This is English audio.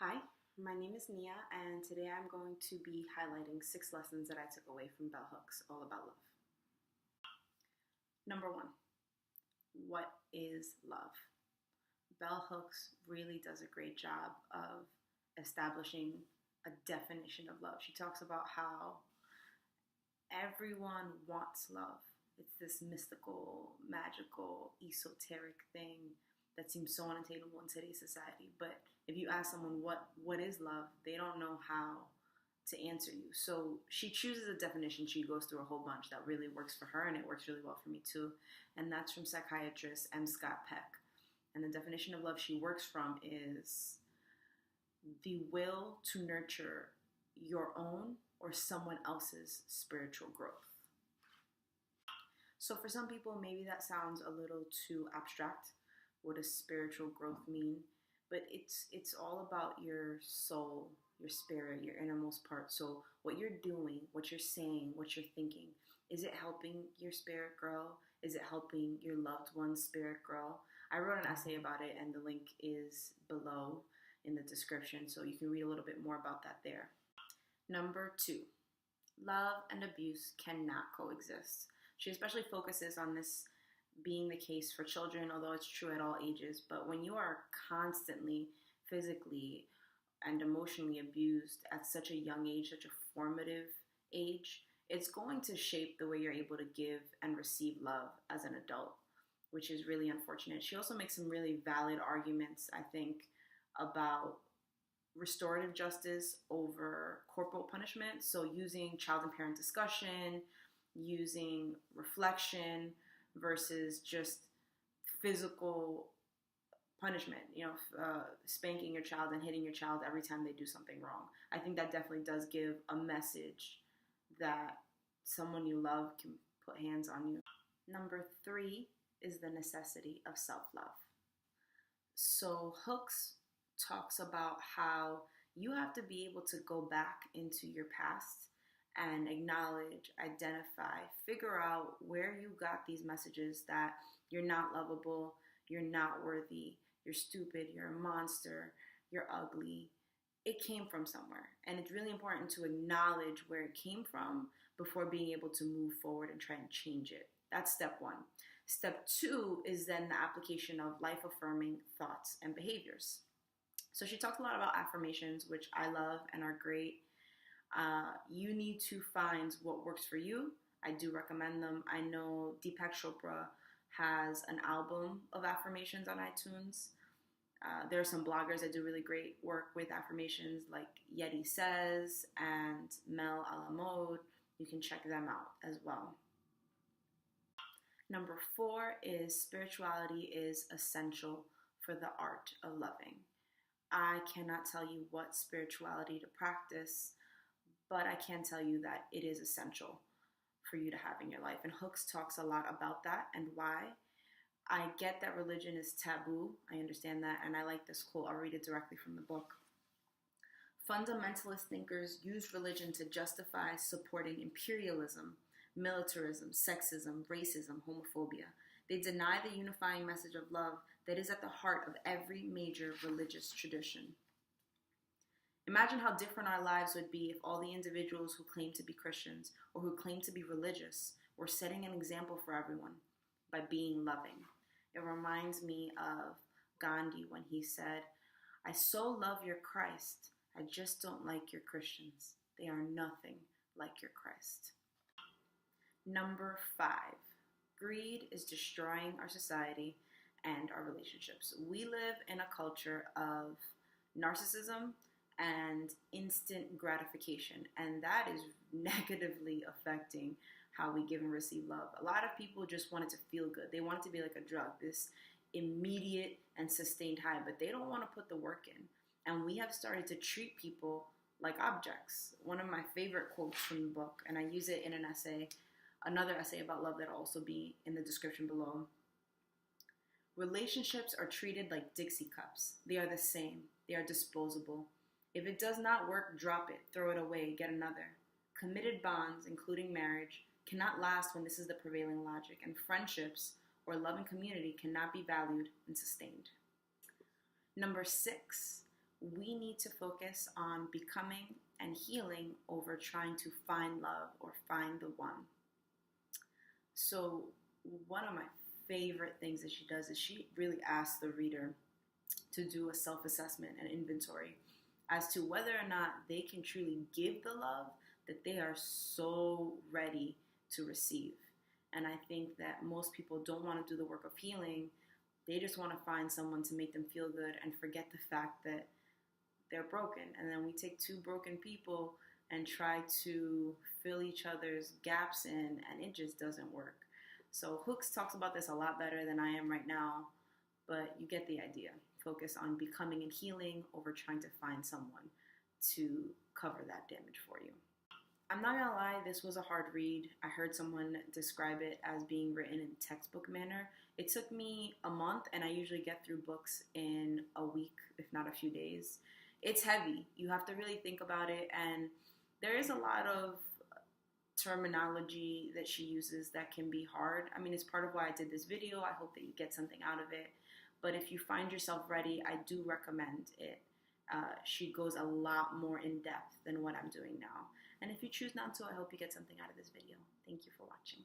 Hi, my name is Nia, and today I'm going to be highlighting 6 lessons that I took away from Bell Hooks All About Love. Number 1, what is love? Bell Hooks really does a great job of establishing a definition of love. She talks about how everyone wants love. It's this mystical, magical, esoteric thing that seems so unattainable in today's society. But if you ask someone what is love, they don't know how to answer you. So she chooses a definition. She goes through a whole bunch that really works for her, and it works really well for me too. And that's from psychiatrist M. Scott Peck. And the definition of love she works from is the will to nurture your own or someone else's spiritual growth. So for some people, maybe that sounds a little too abstract. What does spiritual growth mean? But it's all about your soul, your spirit, your innermost part. So what you're doing, what you're saying, what you're thinking, is it helping your spirit grow? Is it helping your loved one's spirit grow? I wrote an essay about it, and the link is below in the description, so you can read a little bit more about that there. Number 2, love and abuse cannot coexist. She especially focuses on this being the case for children, although it's true at all ages. But when you are constantly physically and emotionally abused at such a young age, such a formative age, it's going to shape the way you're able to give and receive love as an adult, which is really unfortunate. She also makes some really valid arguments, I think, about restorative justice over corporal punishment. So using child and parent discussion, using reflection versus just physical punishment, spanking your child and hitting your child every time they do something wrong. I think that definitely does give a message that someone you love can put hands on you. Number 3 is the necessity of self-love. So Hooks talks about how you have to be able to go back into your past and acknowledge, identify, figure out where you got these messages that you're not lovable, you're not worthy, you're stupid, you're a monster, you're ugly. It came from somewhere. And it's really important to acknowledge where it came from before being able to move forward and try and change it. That's step 1. Step 2 is then the application of life-affirming thoughts and behaviors. So she talks a lot about affirmations, which I love and are great. You need to find what works for you. I do recommend them. I know Deepak Chopra has an album of affirmations on iTunes. There are some bloggers that do really great work with affirmations, like Yeti Says and Mel Alamode. You can check them out as well. Number 4 is spirituality is essential for the art of loving. I cannot tell you what spirituality to practice, but I can tell you that it is essential for you to have in your life. And Hooks talks a lot about that and why. I get that religion is taboo. I understand that. And I like this quote. I'll read it directly from the book. Fundamentalist thinkers use religion to justify supporting imperialism, militarism, sexism, racism, homophobia. They deny the unifying message of love that is at the heart of every major religious tradition. Imagine how different our lives would be if all the individuals who claim to be Christians or who claim to be religious were setting an example for everyone by being loving. It reminds me of Gandhi when he said, "I so love your Christ, I just don't like your Christians. They are nothing like your Christ." Number 5, greed is destroying our society and our relationships. We live in a culture of narcissism and instant gratification, and that is negatively affecting how we give and receive love. A lot of people just want it to feel good. They want it to be like a drug, this immediate and sustained high, but they don't want to put the work in. And we have started to treat people like objects. One of my favorite quotes from the book, and I use it in an essay, another essay about love that'll also be in the description below. Relationships are treated like Dixie cups. They are the same. They are disposable. If it does not work, drop it, throw it away, get another. Committed bonds, including marriage, cannot last when this is the prevailing logic, and friendships or loving community cannot be valued and sustained. Number 6, we need to focus on becoming and healing over trying to find love or find the one. So one of my favorite things that she does is she really asks the reader to do a self-assessment and inventory as to whether or not they can truly give the love that they are so ready to receive. And I think that most people don't want to do the work of healing. They just want to find someone to make them feel good and forget the fact that they're broken. And then we take two broken people and try to fill each other's gaps in, and it just doesn't work. So Hooks talks about this a lot better than I am right now, but you get the idea. Focus on becoming and healing over trying to find someone to cover that damage for you. I'm not gonna lie, this was a hard read. I heard someone describe it as being written in textbook manner. It took me a month, and I usually get through books in a week, if not a few days. It's heavy. You have to really think about it, and there is a lot of terminology that she uses that can be hard. I mean, it's part of why I did this video. I hope that you get something out of it. But if you find yourself ready, I do recommend it. She goes a lot more in depth than what I'm doing now. And if you choose not to, I hope you get something out of this video. Thank you for watching.